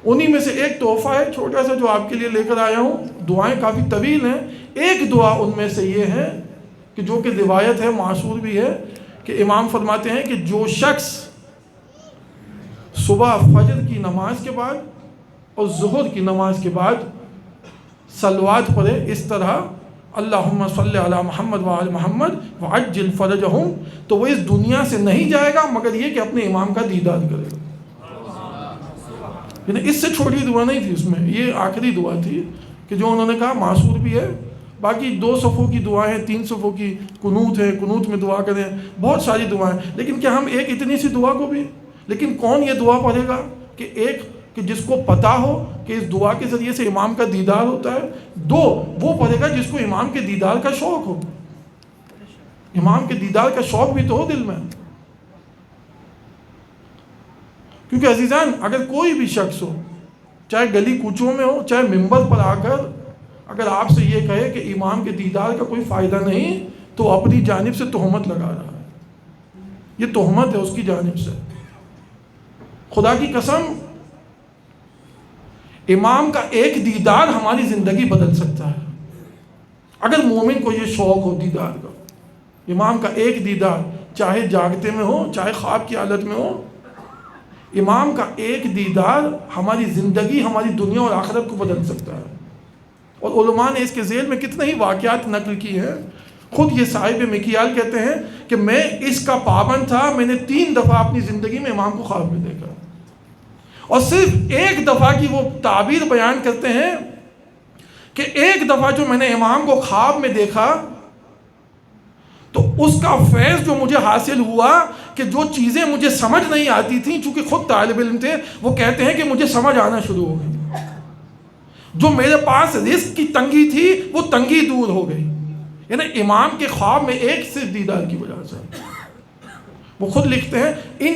انہی میں سے ایک تحفہ ہے چھوٹا سا جو آپ کے لیے لے کر آیا ہوں، دعائیں کافی طویل ہیں۔ ایک دعا ان میں سے یہ ہے کہ جو کہ روایت ہے، معصور بھی ہے، کہ امام فرماتے ہیں کہ جو شخص صبح فجر کی نماز کے بعد اور ظہر کی نماز کے بعد صلوات پڑھے اس طرح اللہم صلی علی محمد وعلی محمد وعجل فرجہم، تو وہ اس دنیا سے نہیں جائے گا مگر یہ کہ اپنے امام کا دیدار کرے گا۔ یعنی اس سے چھوٹی دعا نہیں تھی، اس میں یہ آخری دعا تھی کہ جو انہوں نے کہا معصور بھی ہے۔ باقی 2 صفوں کی دعائیں، 3 صفوں کی قنوت ہے، قنوت میں دعا کریں، بہت ساری دعائیں، لیکن کیا ہم ایک اتنی سی دعا کو بھی، لیکن کون یہ دعا پڑھے گا کہ ایک کہ جس کو پتا ہو کہ اس دعا کے ذریعے سے امام کا دیدار ہوتا ہے، 2 وہ پڑھے گا جس کو امام کے دیدار کا شوق ہو، امام کے دیدار کا شوق بھی تو ہو دل میں۔ کیونکہ عزیزان اگر کوئی بھی شخص ہو، چاہے گلی کوچوں میں ہو، چاہے ممبر پر آ کر اگر آپ سے یہ کہے کہ امام کے دیدار کا کوئی فائدہ نہیں، تو اپنی جانب سے تہمت لگا رہا ہے، یہ تہمت ہے اس کی جانب سے۔ خدا کی قسم امام کا ایک دیدار ہماری زندگی بدل سکتا ہے، اگر مومن کو یہ شوق ہو دیدار کا۔ امام کا ایک دیدار، چاہے جاگتے میں ہو چاہے خواب کی حالت میں ہو، امام کا ایک دیدار ہماری زندگی، ہماری دنیا اور آخرت کو بدل سکتا ہے۔ اور علماء نے اس کے ذیل میں کتنے ہی واقعات نقل کی ہیں۔ خود یہ صاحب مکیال کہتے ہیں کہ میں اس کا پابند تھا، میں نے 3 دفعہ اپنی زندگی میں امام کو خواب میں دیکھا، اور صرف ایک دفعہ کی وہ تعبیر بیان کرتے ہیں کہ ایک دفعہ جو میں نے امام کو خواب میں دیکھا تو اس کا فیض جو مجھے حاصل ہوا کہ جو چیزیں مجھے سمجھ نہیں آتی تھیں، چونکہ خود طالب علم تھے، وہ کہتے ہیں کہ مجھے سمجھ آنا شروع ہو گئی۔ جو میرے پاس رزق کی تنگی تھی وہ تنگی دور ہو گئی، یعنی امام کے خواب میں ایک صرف دیدار کی وجہ سے۔ وہ خود لکھتے ہیں، ان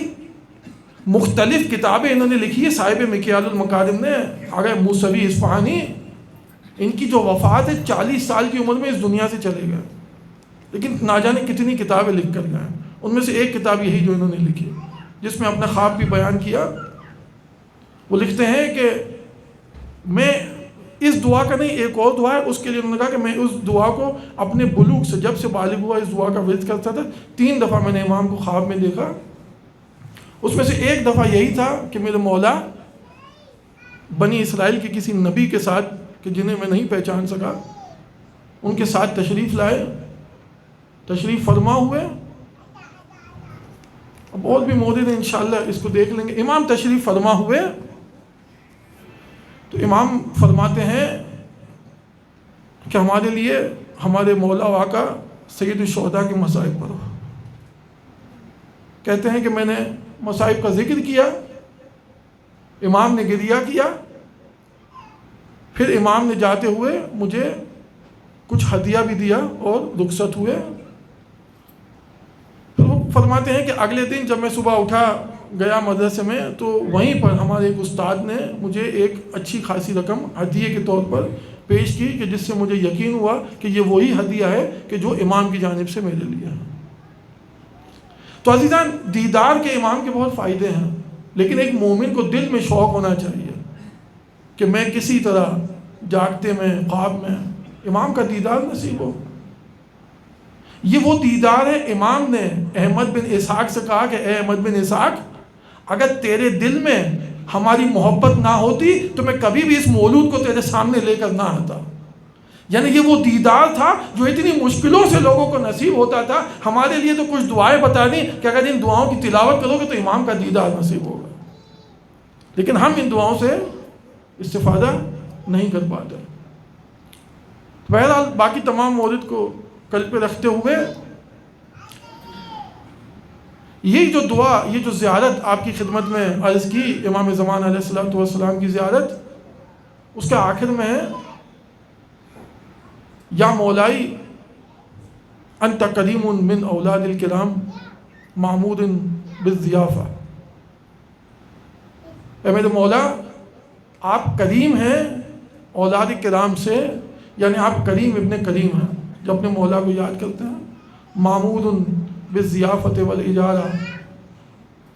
مختلف کتابیں انہوں نے لکھی ہے صاحب مکیال المکارم نے، اگر موسوی اصفہانی، ان کی جو وفات ہے 40 سال کی عمر میں اس دنیا سے چلے گئے، لیکن نہ جانے کتنی کتابیں لکھ کر گئے۔ ان میں سے ایک کتاب یہی جو انہوں نے لکھی جس میں اپنا خواب بھی بیان کیا۔ وہ لکھتے ہیں کہ میں اس دعا کا نہیں، ایک اور دعا ہے اس کے لیے انہوں نے کہا کہ میں اس دعا کو اپنے بلوغ سے جب سے بالغ ہوا اس دعا کا ورد کرتا تھا، 3 دفعہ میں نے امام کو خواب میں دیکھا۔ اس میں سے ایک دفعہ یہی تھا کہ میرے مولا بنی اسرائیل کے کسی نبی کے ساتھ، کہ جنہیں میں نہیں پہچان سکا، ان کے ساتھ تشریف لائے، تشریف فرما ہوئے، اب اور بھی موجود ہیں انشاءاللہ اس کو دیکھ لیں گے۔ امام تشریف فرما ہوئے تو امام فرماتے ہیں کہ ہمارے لیے ہمارے مولا و آقا سید الشہداء کے مصائب پڑھو۔ کہتے ہیں کہ میں نے مصائب کا ذکر کیا، امام نے گریہ کیا، پھر امام نے جاتے ہوئے مجھے کچھ ہدیہ بھی دیا اور رخصت ہوئے۔ پھر وہ فرماتے ہیں کہ اگلے دن جب میں صبح اٹھا گیا مدرسے میں تو وہیں پر ہمارے ایک استاد نے مجھے ایک اچھی خاصی رقم ہدیے کے طور پر پیش کی، کہ جس سے مجھے یقین ہوا کہ یہ وہی ہدیہ ہے کہ جو امام کی جانب سے میرے لیے ہے۔ تو عزیزان دیدار کے امام کے بہت فائدے ہیں، لیکن ایک مومن کو دل میں شوق ہونا چاہیے کہ میں کسی طرح جاگتے میں خواب میں امام کا دیدار نصیب ہو۔ یہ وہ دیدار ہے، امام نے احمد بن اسحاق سے کہا کہ اے احمد بن اسحاق، اگر تیرے دل میں ہماری محبت نہ ہوتی تو میں کبھی بھی اس مولود کو تیرے سامنے لے کر نہ آتا، یعنی یہ وہ دیدار تھا جو اتنی مشکلوں سے لوگوں کو نصیب ہوتا تھا. ہمارے لیے تو کچھ دعائیں بتا دیں کہ اگر ان دعاؤں کی تلاوت کرو گے تو امام کا دیدار نصیب ہوگا، لیکن ہم ان دعاؤں سے استفادہ نہیں کر پاتے. بہرحال باقی تمام مورد کو قلب پہ رکھتے ہوئے یہ جو دعا، یہ جو زیارت آپ کی خدمت میں عرض کی امام زمان علیہ الصلوۃ والسلام کی زیارت، اس کے آخر میں ہے یا مولائی انت کریم من اولاد الکرام محمود بالضیافہ. اے میرے مولا آپ کریم ہیں اولاد کرام سے، یعنی آپ کریم ابن کریم ہیں. جو اپنے مولا کو یاد کرتے ہیں، محمود بالضیافت والاجارہ.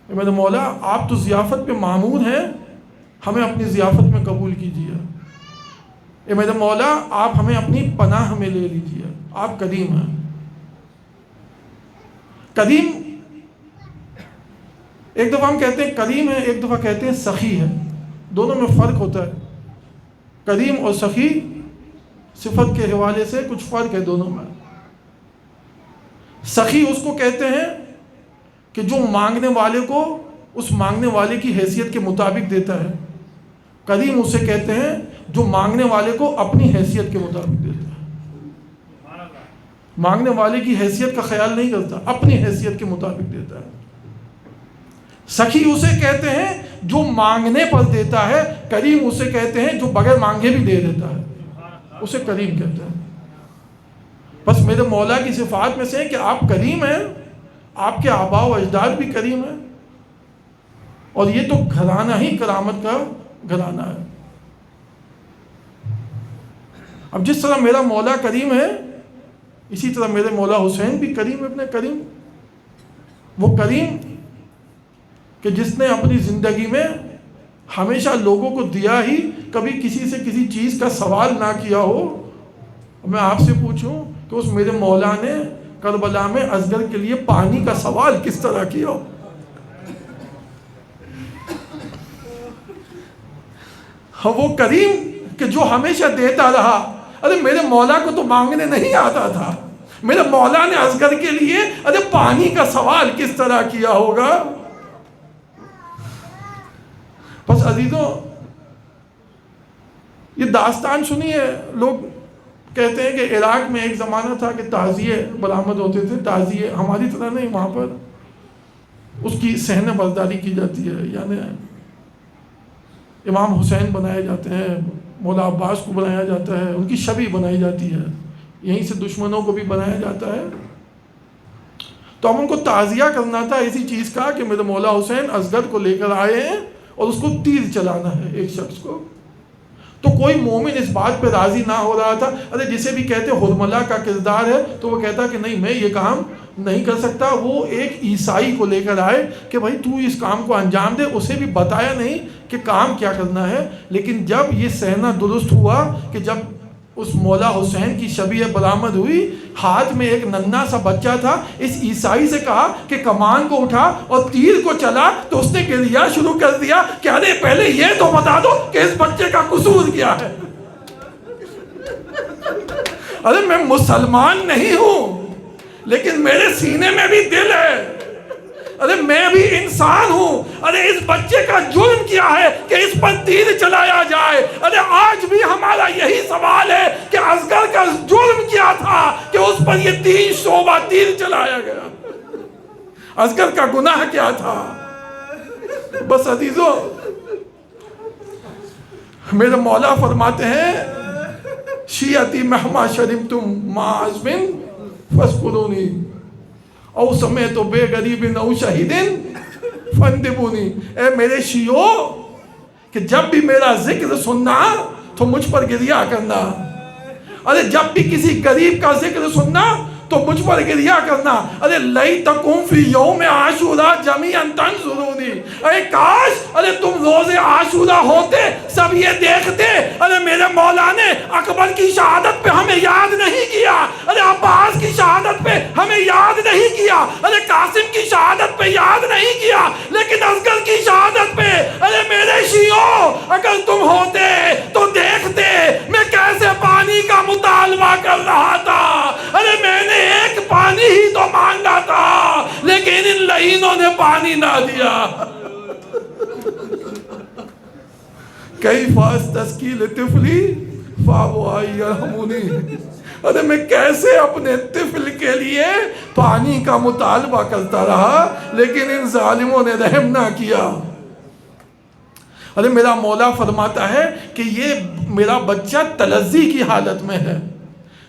اے میرے مولا آپ تو ضیافت پہ معمول ہیں، ہمیں اپنی ضیافت میں قبول کیجیے. اے میرے مولا آپ ہمیں اپنی پناہ میں لے لیجیے. آپ کریم ہیں. کریم ایک دفعہ ہم کہتے ہیں کریم ہے، ایک دفعہ کہتے ہیں سخی ہے. دونوں میں فرق ہوتا ہے. کریم اور سخی صفت کے حوالے سے کچھ فرق ہے دونوں میں. سخی اس کو کہتے ہیں کہ جو مانگنے والے کو اس مانگنے والے کی حیثیت کے مطابق دیتا ہے. کریم اسے کہتے ہیں جو مانگنے والے کو اپنی حیثیت کے مطابق دیتا ہے. مانگنے والے کی حیثیت کا خیال نہیں کرتا، اپنی حیثیت کے مطابق دیتا ہے. سخی اسے کہتے ہیں جو مانگنے پر دیتا ہے. کریم اسے کہتے ہیں جو بغیر مانگے بھی دے دیتا ہے، اسے کریم کہتے ہیں. بس میرے مولا کی صفات میں سے ہے کہ آپ کریم ہیں، آپ کے آباء و اجداد بھی کریم ہیں، اور یہ تو گھرانہ ہی کرامت کا گھرانہ ہے. اب جس طرح میرا مولا کریم ہے، اسی طرح میرے مولا حسین بھی کریم ابن کریم. وہ کریم کہ جس نے اپنی زندگی میں ہمیشہ لوگوں کو دیا ہی، کبھی کسی سے کسی چیز کا سوال نہ کیا ہو. میں آپ سے پوچھوں کہ اس میرے مولا نے کربلا میں اصغر کے لیے پانی کا سوال کس طرح کیا ہو؟ وہ کریم کہ جو ہمیشہ دیتا رہا. ارے میرے مولا کو تو مانگنے نہیں آتا تھا، میرے مولا نے اصغر کے لیے ارے پانی کا سوال کس طرح کیا ہوگا. بس عزیزوں یہ داستان سنیے. لوگ کہتے ہیں کہ عراق میں ایک زمانہ تھا کہ تعزیے برآمد ہوتے تھے. تعزیے ہماری طرح نہیں، وہاں پر اس کی صحنہ برداری کی جاتی ہے. یعنی امام حسین بنائے جاتے ہیں، مولا عباس کو بنایا جاتا ہے، ان کی شبیہ بنائی جاتی ہے، یہیں سے دشمنوں کو بھی بنایا جاتا ہے. تو ہم ان کو تعزیہ کرنا تھا اسی چیز کا کہ میرے مولا حسین اصغر کو لے کر آئے ہیں اور اس کو تیر چلانا ہے ایک شخص کو. تو کوئی مومن اس بات پہ راضی نہ ہو رہا تھا. ارے جسے بھی کہتے حرملہ کا کردار ہے، تو وہ کہتا کہ نہیں میں یہ کام نہیں کر سکتا. وہ ایک عیسائی کو لے کر آئے کہ بھائی تو اس کام کو انجام دے. اسے بھی بتایا نہیں کہ کام کیا کرنا ہے. لیکن جب یہ صحنہ درست ہوا کہ جب اس مولا حسین کی شبیہ برآمد ہوئی، ہاتھ میں ایک ننھا سا بچہ تھا. اس عیسائی سے کہا کہ کمان کو اٹھا اور تیر کو چلا، تو اس نے گریا شروع کر دیا کہ ارے پہلے یہ تو بتا دو کہ اس بچے کا قصور کیا ہے. ارے میں مسلمان نہیں ہوں لیکن میرے سینے میں بھی دل ہے. ارے میں بھی انسان ہوں. ارے اس بچے کا جرم کیا ہے کہ اس پر تیر چلایا جائے؟ ارے آج بھی ہمارا یہی سوال ہے کہ اصغر کا جرم کیا تھا کہ اس پر یہ 3 شعبہ تیر چلایا گیا؟ اصغر کا گناہ کیا تھا؟ بس عزیزو میرے مولا فرماتے ہیں شیعتی مہما شربتم ما عزم فاذکرونی او سمیت بے غریب او شہیدن فاندبونی. اے میرے شیعو کہ جب بھی میرا ذکر سننا تو مجھ پر گریہ کرنا. ارے جب بھی کسی غریب کا ذکر سننا تو مجھ پر گریہ کرنا. ارے لیتکم فی یوم عاشوراء جمیعا تنظرونی. اے کاش ارے تم روز عاشوراء ہوتے سب یہ دیکھتے. ارے میرے مولا نے اکبر کی شہادت پہ ہمیں یاد نہیں کیا. ارے عباس کی شہادت پہ ہمیں یاد نہیں کیا. ارے قاسم کی شہادت پہ یاد نہیں کیا. لیکن اصغر کی شہادت پہ ارے میرے شیعوں اگر تم ہوتے تو دیکھتے میں کیسے پانی کا مطالبہ کر رہا تھا. ارے میں نے ایک پانی ہی تو مانگا تھا, لیکن ان لعینوں نے پانی نہ دیا. کیف استسقی لطفلی فابوا یرحمونی. ارے میں کیسے اپنے طفل کے لیے پانی کا مطالبہ کرتا رہا, لیکن ان ظالموں نے رحم نہ کیا. ارے میرا مولا فرماتا ہے کہ یہ میرا بچہ تلذی کی حالت میں ہے.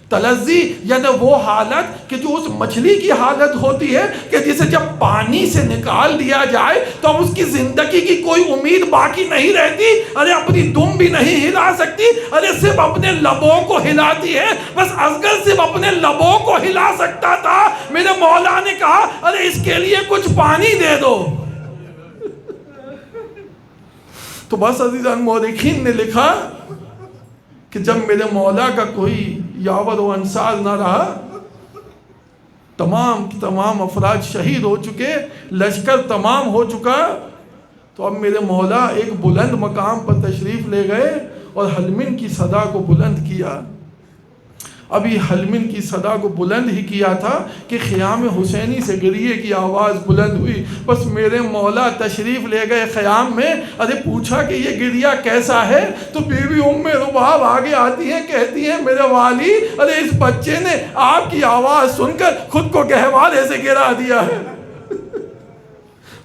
تلذی یعنی وہ حالت کہ جو اس مچھلی کی حالت ہوتی ہے کہ جسے جب پانی سے نکال دیا جائے تو اب اس کی زندگی کی کوئی امید باقی نہیں رہتی. ارے اپنی دم بھی نہیں ہلا سکتی, ارے صرف اپنے لبوں کو ہلاتی ہے. بس اصغر صرف اپنے لبوں کو ہلا سکتا تھا. میرے مولا نے کہا ارے اس کے لیے کچھ پانی دے دو. تو بس عزیزان مورخین نے لکھا کہ جب میرے مولا کا کوئی یاور و انصار نہ رہا, تمام افراد شہید ہو چکے, لشکر تمام ہو چکا, تو اب میرے مولا ایک بلند مقام پر تشریف لے گئے اور حلمن کی صدا کو بلند کیا. ابھی حلمن کی صدا کو بلند ہی کیا تھا کہ خیام حسینی سے گریے کی آواز بلند ہوئی. بس میرے مولا تشریف لے گئے خیام میں. ارے پوچھا کہ یہ گریہ کیسا ہے, تو بیوی ام رباب آگے آتی ہیں, کہتی ہیں میرے والی ارے اس بچے نے آپ کی آواز سن کر خود کو گہوارے سے گرا دیا ہے.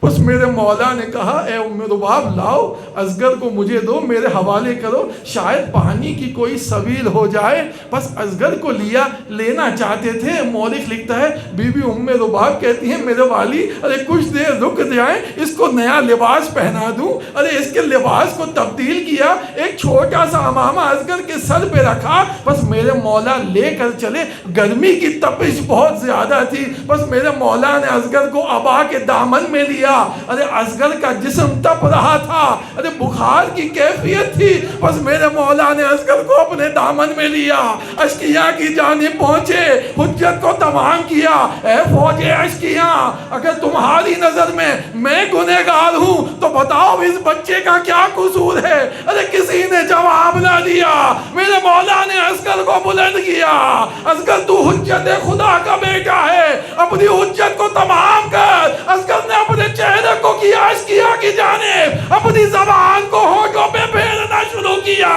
بس میرے مولا نے کہا اے ام رباب لاؤ اصغر کو مجھے دو, میرے حوالے کرو, شاید پانی کی کوئی سبیل ہو جائے. بس اصغر کو لینا چاہتے تھے. مورخ لکھتا ہے بی بی ام رباب کہتی ہیں میرے والی ارے کچھ دیر رک جائیں, اس کو نیا لباس پہنا دوں. ارے اس کے لباس کو تبدیل کیا, ایک چھوٹا سا امامہ اصغر کے سر پہ رکھا. بس میرے مولا لے کر چلے. گرمی کی تپش بہت زیادہ تھی. بس میرے مولا نے اصغر کو عبا کے دامن میں لیا. ارے اصغر کا جسم تپ رہا تھا, ارے بخار کی کیفیت تھی. بس میرے مولا نے اصغر کو اپنے دامن میں لیا, اشقیاء کی جانب پہنچے, حجت کو تمام کیا. اے فوج اشقیاء, اگر تمہاری نظر میں گنہگار ہوں تو بتاؤ اس بچے کا کیا قصور ہے. ارے کسی نے جواب نہ دیا. میرے مولا نے اصغر کو بلند کیا. اصغر تو حجت خدا کا بیٹا ہے, اپنی حجت کو تمام کر. اصغر نے اپنے چہرے کو کیا اشقیاء کی جانب, اپنی زبان کو ہونٹوں پہ پھیرنا شروع کیا.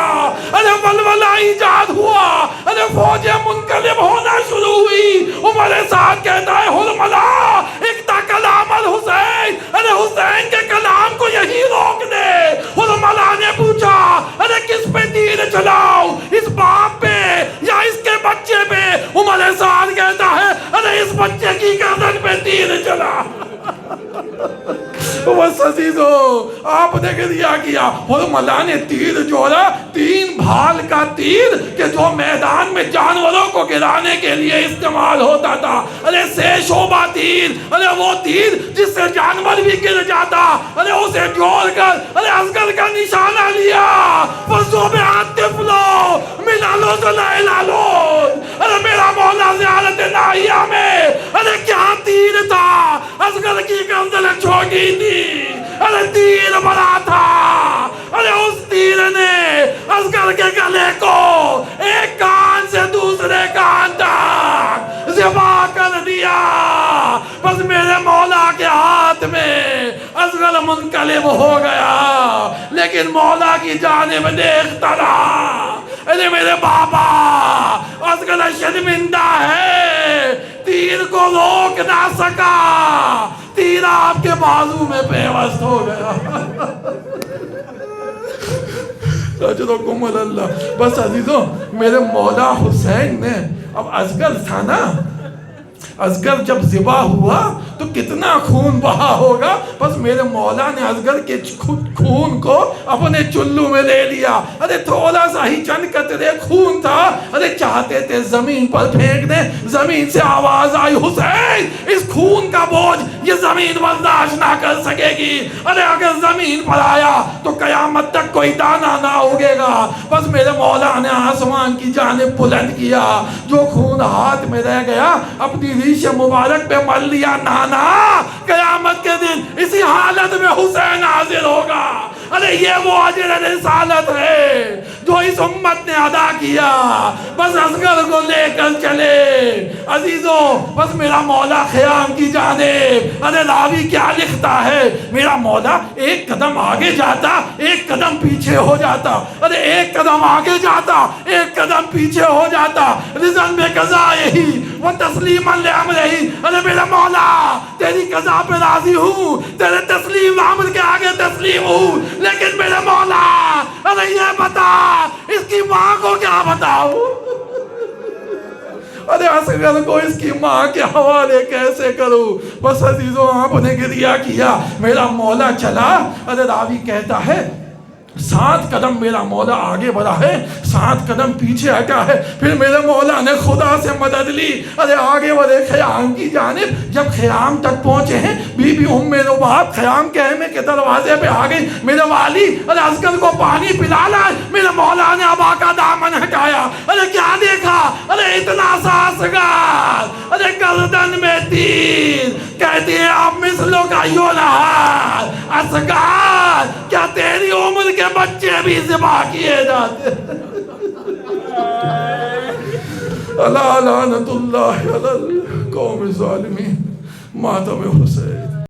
ارے ولولہ ایجاد ہوا, ارے فوجیں منقلب ہونا شروع ہوئی. عمر سعد کہتا ہے حرملا اقتا کلام الحسین, ارے حسین کے کلام کو یہی روک دے. حرملا نے پوچھا ارے کس پہ تیر چلاؤ, اس باپ پہ یا اس کے بچے پہ؟ عمر سعد کہتا ہے ارے اس بچے کی گردن پہ تیر چلا. بس عزیزو آپ نے گریہ کیا. حرملا نے تیر جوڑا, 3 بھال کا تیر کہ جو میدان میں جانوروں کو گرانے کے لیے استعمال ہوتا تھا. ارے 6 شعبہ تیر, ارے وہ تیر جس سے جانور بھی گر جاتا, ارے اسے جوڑ کر ارے اصغر کا نشانہ لیا. فَصُبِحَتْ طِفْلُ مِنَ الْعُزْلَ الْعَلُونَ. ارے میرا مولا زیارت ناہیہ میں ارے کیا تیر تھا, اصغر کی گردن چھوٹی تھی, ارے تیر بڑا تھا. ارے اس تیر نے اصغر کے گلے کو ایک کان سے دوسرے کان تک ذبح کر دیا. بس میرے مولا کے ہاتھ میں اصغر منقلب ہو گیا, لیکن مولا کی جانب دیکھتا رہا. ارے میرے بابا اصغر شرمندہ ہے, تیر کو روک نہ سکا, تیر آپ کے بازو میں پیوست ہو گیا. اجرکم اللہ. بس عزیزوں میرے مولا حسین نے, اب اصغر تھا نا, اصغر جب ذبح ہوا تو کتنا خون بہا ہوگا. بس میرے مولا نے اصغر کے خون کو اپنے چلو میں لے لیا. ارے تھوڑا سا ہی چند قطرے خون تھا, ارے چاہتے تھے زمین پر پھینک دیں. زمین سے آواز آئی حسین اس خون کا بوجھ یہ زمین برداشت نہ کر سکے گی. ارے اگر زمین پر آیا تو قیامت تک کوئی دانہ نہ اگے گا. بس میرے مولا نے آسمان کی جانب بلند کیا, جو خون ہاتھ میں رہ گیا اپنی ریش مبارک پہ مل لیا. نانا قیامت کے دن اسی حالت میں حسین حاضر ہوگا. ارے یہ وہ اجر رسالت ہے جو اس امت نے ادا کیا. بس اصغر کو لے کر چلے عزیزوں. بس میرا مولا خیام کی جانب. ارے راوی کیا لکھتا ہے؟ میرا مولا ایک قدم آگے جاتا ایک قدم پیچھے ہو جاتا. ارے ایک قدم آگے جاتا ایک قدم پیچھے ہو جاتا. رضن بے قضا یہی وہ تسلیما لامرہی. ارے میرا مولا تیری قضا پہ راضی ہوں, تیرے تسلیم امر کے آگے تسلیم ہوں, لیکن میرے مولا ارے یہ بتا اس کی ماں کو کیا بتاؤں؟ ارے اصغر کو اس کی ماں کے حوالے کیسے کروں؟ بس عزیزوں آپ نے گریہ کیا. میرا مولا چلا. ارے راوی کہتا ہے 7 قدم میرا مولا آگے بڑھا ہے, 7 قدم پیچھے ہٹا ہے. پھر میرے مولا نے خدا سے مدد لی. ارے آگے بڑھے خیام کی جانب. جب خیام تک پہنچے ہیں بی بی ام لباب خیام کے خیمے کے دروازے پہ آ گئی. میرے والی ارے اصغر کو پانی پلا لا. میرے مولا نے ابا کا دامن ہٹایا. ارے کیا دیکھا؟ ارے اتنا سا اصغر, ارے گردن میں تیر. کہتی ہے اب مثلوں کا یوں نہار. اصغر کیا تیری عمر کے بچے بھی ذبح کیے جاتے؟ اللہ لعنت اللہ علی القوم الظالمین. ماتم حسین.